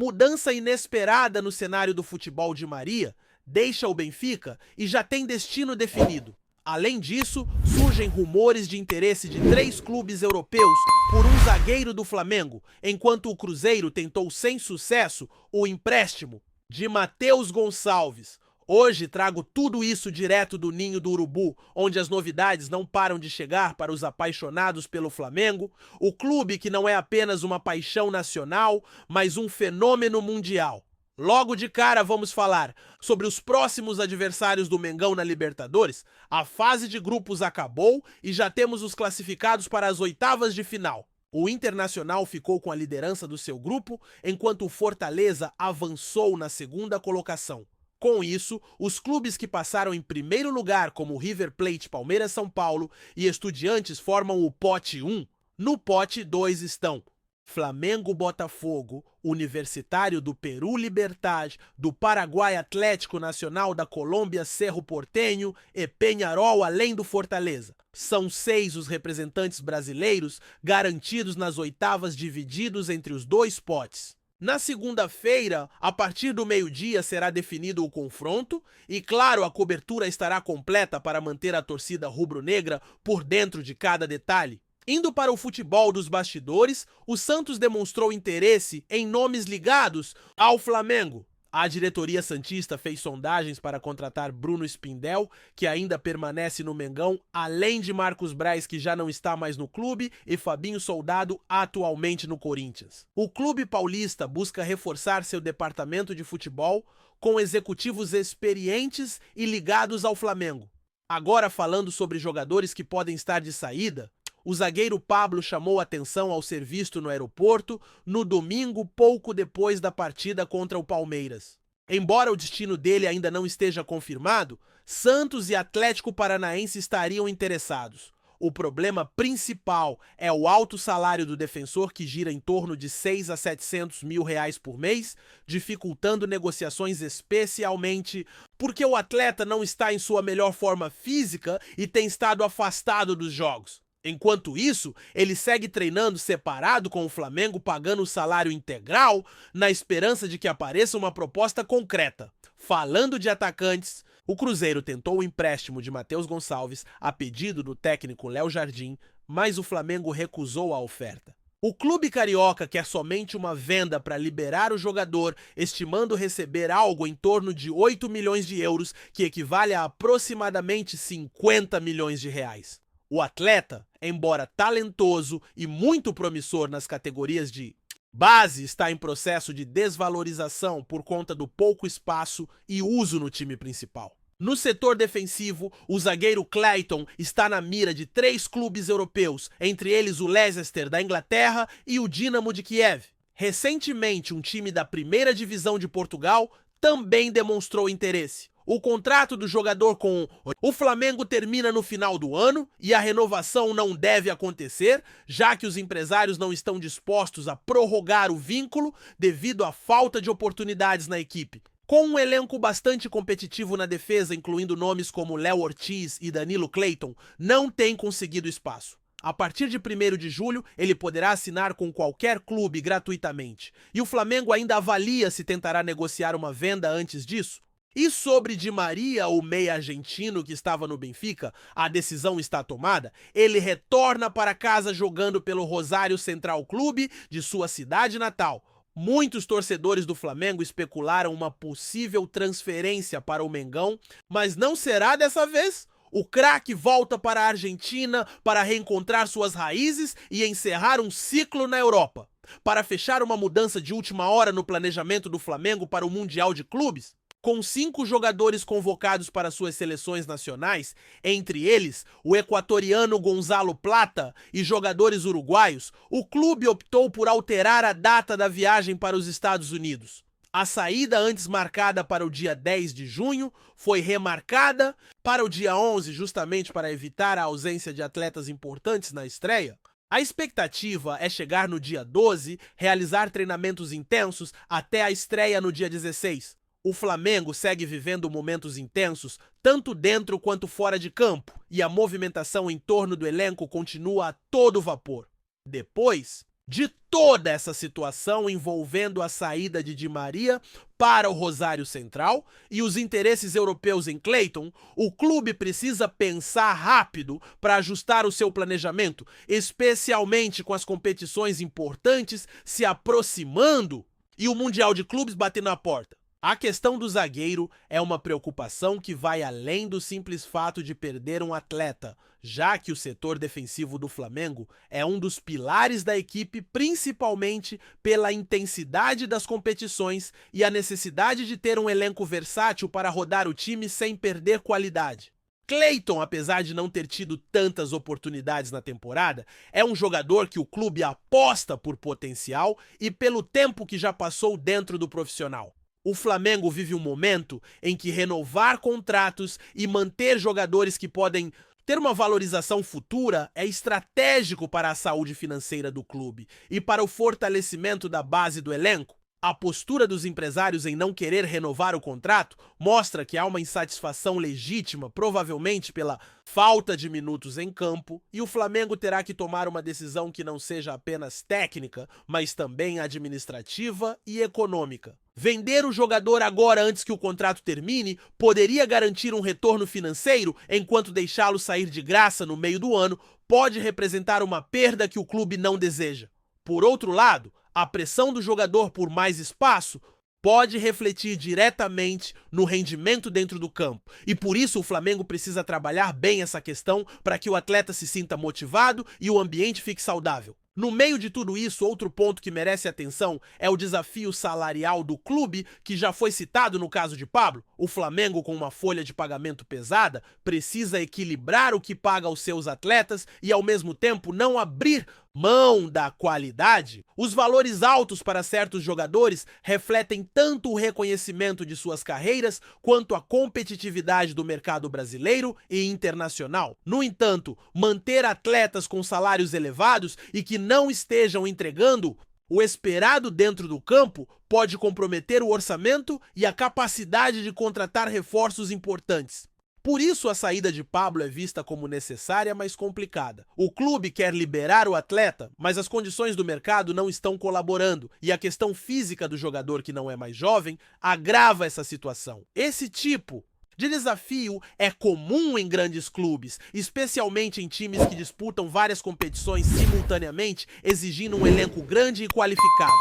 Mudança inesperada no cenário do futebol de Maria deixa o Benfica e já tem destino definido. Além disso, surgem rumores de interesse de 3 clubes europeus por um zagueiro do Flamengo, enquanto o Cruzeiro tentou sem sucesso o empréstimo de Matheus Gonçalves. Hoje trago tudo isso direto do Ninho do Urubu, onde as novidades não param de chegar para os apaixonados pelo Flamengo, o clube que não é apenas uma paixão nacional, mas um fenômeno mundial. Logo de cara vamos falar sobre os próximos adversários do Mengão na Libertadores. A fase de grupos acabou e já temos os classificados para as oitavas de final. O Internacional ficou com a liderança do seu grupo, enquanto o Fortaleza avançou na segunda colocação. Com isso, os clubes que passaram em primeiro lugar, como River Plate, Palmeiras, São Paulo e Estudiantes, formam o pote 1. No pote 2 estão Flamengo, Botafogo, Universitário do Peru, Libertad, do Paraguai, Atlético Nacional, da Colômbia, Cerro Porteño e Peñarol, além do Fortaleza. São 6 os representantes brasileiros garantidos nas oitavas, divididos entre os 2 potes. Na segunda-feira, a partir do meio-dia, será definido o confronto e, claro, a cobertura estará completa para manter a torcida rubro-negra por dentro de cada detalhe. Indo para o futebol dos bastidores, o Santos demonstrou interesse em nomes ligados ao Flamengo. A diretoria santista fez sondagens para contratar Bruno Spindel, que ainda permanece no Mengão, além de Marcos Braz, que já não está mais no clube, e Fabinho Soldado, atualmente no Corinthians. O clube paulista busca reforçar seu departamento de futebol com executivos experientes e ligados ao Flamengo. Agora, falando sobre jogadores que podem estar de saída, o zagueiro Pablo chamou atenção ao ser visto no aeroporto no domingo, pouco depois da partida contra o Palmeiras. Embora o destino dele ainda não esteja confirmado, Santos e Atlético Paranaense estariam interessados. O problema principal é o alto salário do defensor, que gira em torno de 6 a 700 mil reais por mês, dificultando negociações, especialmente porque o atleta não está em sua melhor forma física e tem estado afastado dos jogos. Enquanto isso, ele segue treinando separado com o Flamengo, pagando o salário integral, na esperança de que apareça uma proposta concreta. Falando de atacantes, o Cruzeiro tentou o empréstimo de Matheus Gonçalves a pedido do técnico Léo Jardim, mas o Flamengo recusou a oferta. O clube carioca quer somente uma venda para liberar o jogador, estimando receber algo em torno de 8 milhões de euros, que equivale a aproximadamente 50 milhões de reais. O atleta, embora talentoso e muito promissor nas categorias de base, está em processo de desvalorização por conta do pouco espaço e uso no time principal. No setor defensivo, o zagueiro Clayton está na mira de 3 clubes europeus, entre eles o Leicester da Inglaterra e o Dinamo de Kiev. Recentemente, um time da primeira divisão de Portugal também demonstrou interesse. O contrato do jogador com o Flamengo termina no final do ano e a renovação não deve acontecer, já que os empresários não estão dispostos a prorrogar o vínculo devido à falta de oportunidades na equipe. Com um elenco bastante competitivo na defesa, incluindo nomes como Léo Ortiz e Danilo Clayton, não tem conseguido espaço. A partir de 1º de julho, ele poderá assinar com qualquer clube gratuitamente. E o Flamengo ainda avalia se tentará negociar uma venda antes disso. E sobre Di Maria, o meia argentino que estava no Benfica, a decisão está tomada. Ele retorna para casa jogando pelo Rosário Central Clube de sua cidade natal. Muitos torcedores do Flamengo especularam uma possível transferência para o Mengão, mas não será dessa vez. O craque volta para a Argentina para reencontrar suas raízes e encerrar um ciclo na Europa. Para fechar uma mudança de última hora no planejamento do Flamengo para o Mundial de Clubes, com 5 jogadores convocados para suas seleções nacionais, entre eles o equatoriano Gonzalo Plata e jogadores uruguaios, o clube optou por alterar a data da viagem para os Estados Unidos. A saída antes marcada para o dia 10 de junho foi remarcada para o dia 11, justamente para evitar a ausência de atletas importantes na estreia. A expectativa é chegar no dia 12, realizar treinamentos intensos até a estreia no dia 16. O Flamengo segue vivendo momentos intensos, tanto dentro quanto fora de campo, e a movimentação em torno do elenco continua a todo vapor. Depois De toda essa situação envolvendo a saída de Di Maria para o Rosário Central e os interesses europeus em Clayton, o clube precisa pensar rápido para ajustar o seu planejamento, especialmente com as competições importantes se aproximando e o Mundial de Clubes batendo na porta. A questão do zagueiro é uma preocupação que vai além do simples fato de perder um atleta, já que o setor defensivo do Flamengo é um dos pilares da equipe, principalmente pela intensidade das competições e a necessidade de ter um elenco versátil para rodar o time sem perder qualidade. Clayton, apesar de não ter tido tantas oportunidades na temporada, é um jogador que o clube aposta por potencial e pelo tempo que já passou dentro do profissional. O Flamengo vive um momento em que renovar contratos e manter jogadores que podem ter uma valorização futura é estratégico para a saúde financeira do clube e para o fortalecimento da base do elenco. A postura dos empresários em não querer renovar o contrato mostra que há uma insatisfação legítima, provavelmente pela falta de minutos em campo, e o Flamengo terá que tomar uma decisão que não seja apenas técnica, mas também administrativa e econômica. Vender o jogador agora antes que o contrato termine poderia garantir um retorno financeiro, enquanto deixá-lo sair de graça no meio do ano pode representar uma perda que o clube não deseja. Por outro lado, a pressão do jogador por mais espaço pode refletir diretamente no rendimento dentro do campo. E por isso o Flamengo precisa trabalhar bem essa questão para que o atleta se sinta motivado e o ambiente fique saudável. No meio de tudo isso, outro ponto que merece atenção é o desafio salarial do clube, que já foi citado no caso de Pablo. O Flamengo, com uma folha de pagamento pesada, precisa equilibrar o que paga aos seus atletas e, ao mesmo tempo, não abrir mão da qualidade. Os valores altos para certos jogadores refletem tanto o reconhecimento de suas carreiras quanto a competitividade do mercado brasileiro e internacional. No entanto, manter atletas com salários elevados e que não estejam entregando o esperado dentro do campo pode comprometer o orçamento e a capacidade de contratar reforços importantes. Por isso, a saída de Pablo é vista como necessária, mas complicada. O clube quer liberar o atleta, mas as condições do mercado não estão colaborando, e a questão física do jogador, que não é mais jovem, agrava essa situação. Esse tipo de desafio é comum em grandes clubes, especialmente em times que disputam várias competições simultaneamente, exigindo um elenco grande e qualificado.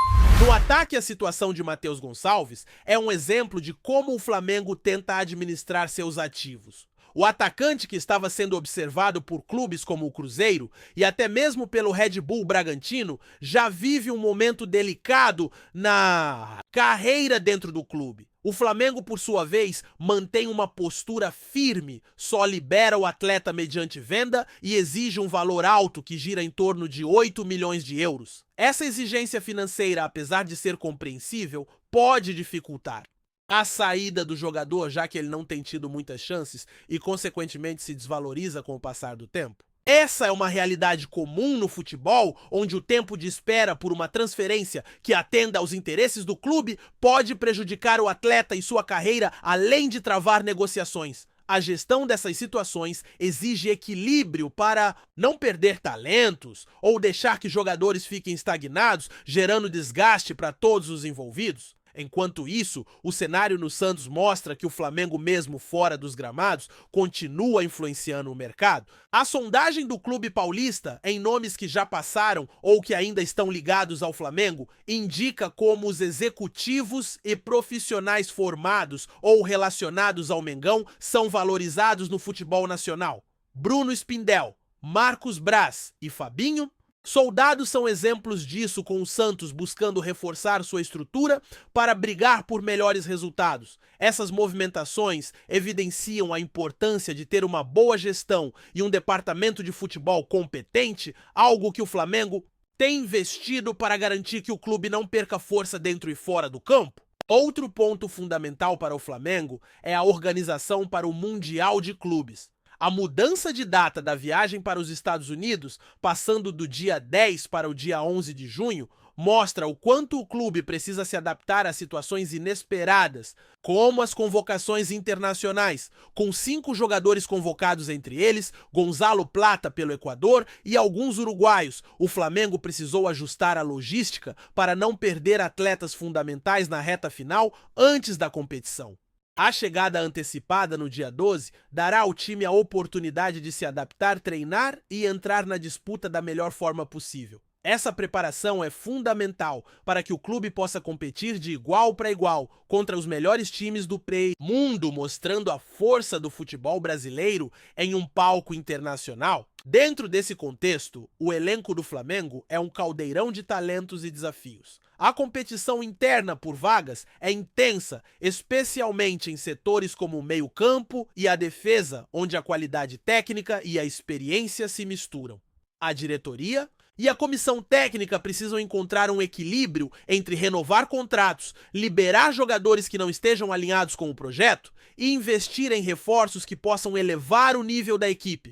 No ataque, a situação de Matheus Gonçalves é um exemplo de como o Flamengo tenta administrar seus ativos. O atacante, que estava sendo observado por clubes como o Cruzeiro e até mesmo pelo Red Bull Bragantino, já vive um momento delicado na carreira dentro do clube. O Flamengo, por sua vez, mantém uma postura firme, só libera o atleta mediante venda e exige um valor alto que gira em torno de 8 milhões de euros. Essa exigência financeira, apesar de ser compreensível, pode dificultar a saída do jogador, já que ele não tem tido muitas chances e, consequentemente, se desvaloriza com o passar do tempo. Essa é uma realidade comum no futebol, onde o tempo de espera por uma transferência que atenda aos interesses do clube pode prejudicar o atleta e sua carreira, além de travar negociações. A gestão dessas situações exige equilíbrio para não perder talentos ou deixar que jogadores fiquem estagnados, gerando desgaste para todos os envolvidos. Enquanto isso, o cenário no Santos mostra que o Flamengo, mesmo fora dos gramados, continua influenciando o mercado. A sondagem do clube paulista, em nomes que já passaram ou que ainda estão ligados ao Flamengo, indica como os executivos e profissionais formados ou relacionados ao Mengão são valorizados no futebol nacional. Bruno Spindel, Marcos Braz e Fabinho. Soldados são exemplos disso, com o Santos buscando reforçar sua estrutura para brigar por melhores resultados. Essas movimentações evidenciam a importância de ter uma boa gestão e um departamento de futebol competente, algo que o Flamengo tem investido para garantir que o clube não perca força dentro e fora do campo. Outro ponto fundamental para o Flamengo é a organização para o Mundial de Clubes. A mudança de data da viagem para os Estados Unidos, passando do dia 10 para o dia 11 de junho, mostra o quanto o clube precisa se adaptar a situações inesperadas, como as convocações internacionais, com 5 jogadores convocados, entre eles Gonzalo Plata pelo Equador e alguns uruguaios. O Flamengo precisou ajustar a logística para não perder atletas fundamentais na reta final antes da competição. A chegada antecipada no dia 12 dará ao time a oportunidade de se adaptar, treinar e entrar na disputa da melhor forma possível. Essa preparação é fundamental para que o clube possa competir de igual para igual contra os melhores times do mundo, mostrando a força do futebol brasileiro em um palco internacional. Dentro desse contexto, o elenco do Flamengo é um caldeirão de talentos e desafios. A competição interna por vagas é intensa, especialmente em setores como o meio-campo e a defesa, onde a qualidade técnica e a experiência se misturam. A diretoria e a comissão técnica precisam encontrar um equilíbrio entre renovar contratos, liberar jogadores que não estejam alinhados com o projeto e investir em reforços que possam elevar o nível da equipe.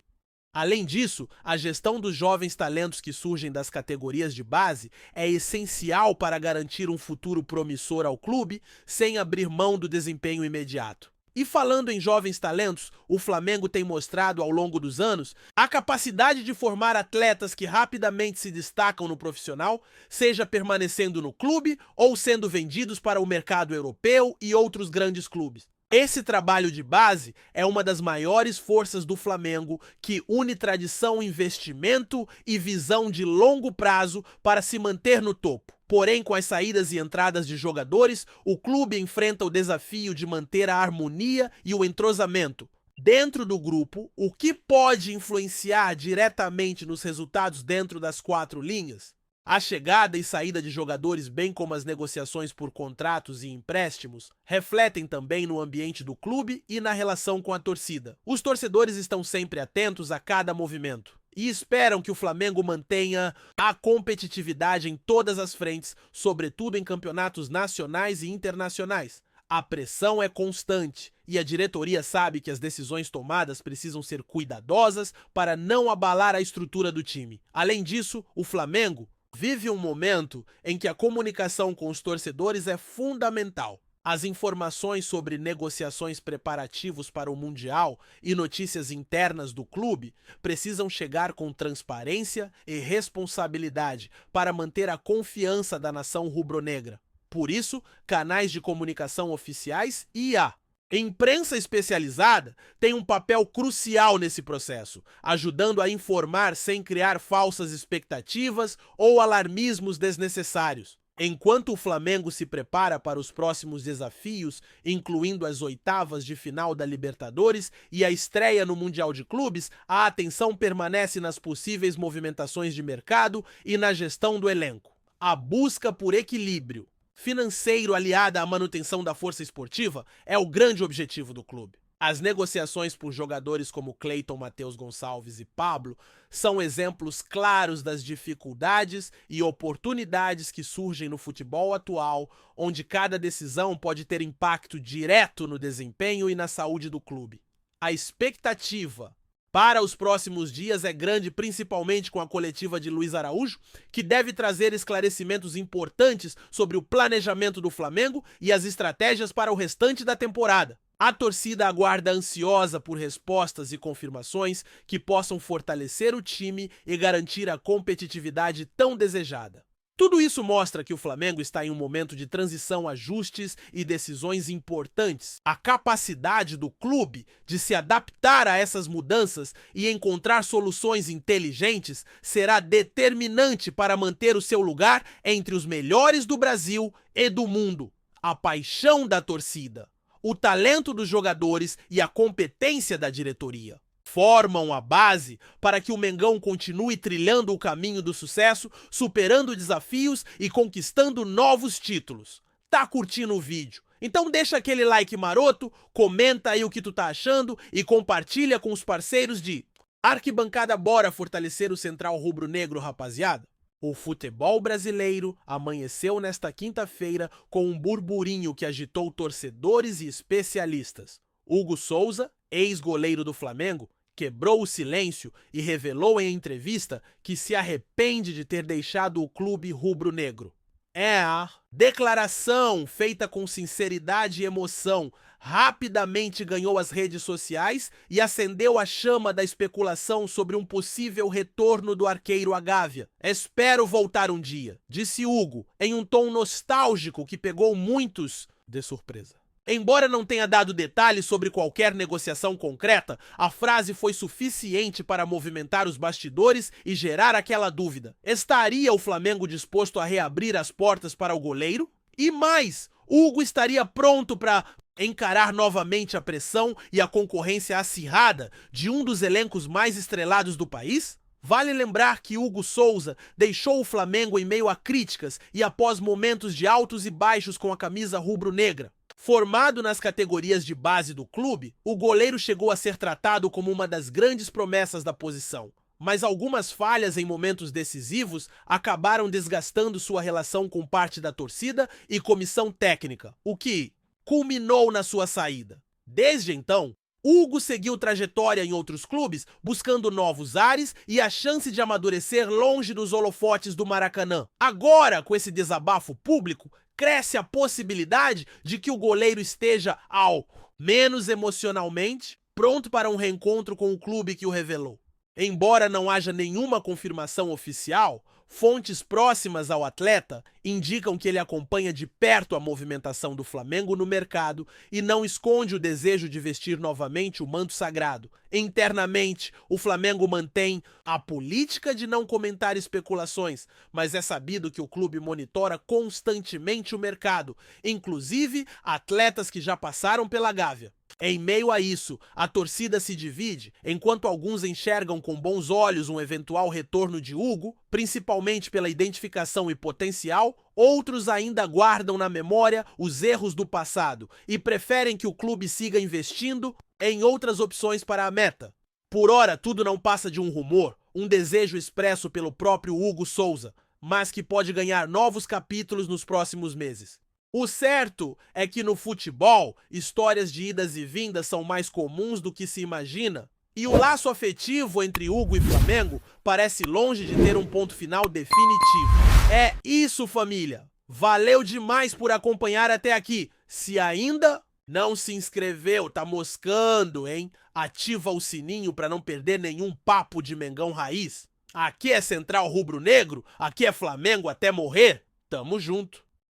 Além disso, a gestão dos jovens talentos que surgem das categorias de base é essencial para garantir um futuro promissor ao clube sem abrir mão do desempenho imediato. E falando em jovens talentos, o Flamengo tem mostrado ao longo dos anos a capacidade de formar atletas que rapidamente se destacam no profissional, seja permanecendo no clube ou sendo vendidos para o mercado europeu e outros grandes clubes. Esse trabalho de base é uma das maiores forças do Flamengo, que une tradição, investimento e visão de longo prazo para se manter no topo. Porém, com as saídas e entradas de jogadores, o clube enfrenta o desafio de manter a harmonia e o entrosamento dentro do grupo, o que pode influenciar diretamente nos resultados dentro das 4 linhas. A chegada e saída de jogadores, bem como as negociações por contratos e empréstimos, refletem também no ambiente do clube e na relação com a torcida. Os torcedores estão sempre atentos a cada movimento e esperam que o Flamengo mantenha a competitividade em todas as frentes, sobretudo em campeonatos nacionais e internacionais. A pressão é constante e a diretoria sabe que as decisões tomadas precisam ser cuidadosas para não abalar a estrutura do time. Além disso, o Flamengo vive um momento em que a comunicação com os torcedores é fundamental. As informações sobre negociações preparativos para o Mundial e notícias internas do clube precisam chegar com transparência e responsabilidade para manter a confiança da nação rubro-negra. Por isso, canais de comunicação oficiais e a imprensa especializada tem um papel crucial nesse processo, ajudando a informar sem criar falsas expectativas ou alarmismos desnecessários. Enquanto o Flamengo se prepara para os próximos desafios, incluindo as oitavas de final da Libertadores e a estreia no Mundial de Clubes, a atenção permanece nas possíveis movimentações de mercado e na gestão do elenco. A busca por equilíbrio financeiro aliada à manutenção da força esportiva é o grande objetivo do clube. As negociações por jogadores como Cleiton, Matheus Gonçalves e Pablo são exemplos claros das dificuldades e oportunidades que surgem no futebol atual, onde cada decisão pode ter impacto direto no desempenho e na saúde do clube. A expectativa para os próximos dias é grande, principalmente com a coletiva de Luiz Araújo, que deve trazer esclarecimentos importantes sobre o planejamento do Flamengo e as estratégias para o restante da temporada. A torcida aguarda ansiosa por respostas e confirmações que possam fortalecer o time e garantir a competitividade tão desejada. Tudo isso mostra que o Flamengo está em um momento de transição, ajustes e decisões importantes. A capacidade do clube de se adaptar a essas mudanças e encontrar soluções inteligentes será determinante para manter o seu lugar entre os melhores do Brasil e do mundo. A paixão da torcida, o talento dos jogadores e a competência da diretoria formam a base para que o Mengão continue trilhando o caminho do sucesso, superando desafios e conquistando novos títulos. Tá curtindo o vídeo? Então deixa aquele like maroto, comenta aí o que tu tá achando e compartilha com os parceiros de Arquibancada. Bora fortalecer o Central Rubro-Negro, rapaziada? O futebol brasileiro amanheceu nesta quinta-feira com um burburinho que agitou torcedores e especialistas. Hugo Souza, ex-goleiro do Flamengo, quebrou o silêncio e revelou em entrevista que se arrepende de ter deixado o clube rubro-negro. A declaração feita com sinceridade e emoção rapidamente ganhou as redes sociais e acendeu a chama da especulação sobre um possível retorno do arqueiro à Gávea. Espero voltar um dia, disse Hugo, em um tom nostálgico que pegou muitos de surpresa. Embora não tenha dado detalhes sobre qualquer negociação concreta, a frase foi suficiente para movimentar os bastidores e gerar aquela dúvida. Estaria o Flamengo disposto a reabrir as portas para o goleiro? E mais, Hugo estaria pronto para encarar novamente a pressão e a concorrência acirrada de um dos elencos mais estrelados do país? Vale lembrar que Hugo Souza deixou o Flamengo em meio a críticas e após momentos de altos e baixos com a camisa rubro-negra. Formado nas categorias de base do clube, o goleiro chegou a ser tratado como uma das grandes promessas da posição. Mas algumas falhas em momentos decisivos acabaram desgastando sua relação com parte da torcida e comissão técnica, o que culminou na sua saída. Desde então, Hugo seguiu trajetória em outros clubes, buscando novos ares e a chance de amadurecer longe dos holofotes do Maracanã. Agora, com esse desabafo público, cresce a possibilidade de que o goleiro esteja, ao menos emocionalmente, pronto para um reencontro com o clube que o revelou. Embora não haja nenhuma confirmação oficial, fontes próximas ao atleta indicam que ele acompanha de perto a movimentação do Flamengo no mercado e não esconde o desejo de vestir novamente o manto sagrado. Internamente, o Flamengo mantém a política de não comentar especulações, mas é sabido que o clube monitora constantemente o mercado, inclusive atletas que já passaram pela Gávea. Em meio a isso, a torcida se divide, enquanto alguns enxergam com bons olhos um eventual retorno de Hugo, principalmente pela identificação e potencial, outros ainda guardam na memória os erros do passado e preferem que o clube siga investindo em outras opções para a meta. Por ora, tudo não passa de um rumor, um desejo expresso pelo próprio Hugo Souza, mas que pode ganhar novos capítulos nos próximos meses. O certo é que no futebol, histórias de idas e vindas são mais comuns do que se imagina, e o laço afetivo entre Hugo e Flamengo parece longe de ter um ponto final definitivo. É isso, família! Valeu demais por acompanhar até aqui. Se ainda não se inscreveu, tá moscando, hein? Ativa o sininho para não perder nenhum papo de Mengão Raiz. Aqui é Central Rubro Negro, aqui é Flamengo até morrer. Tamo junto!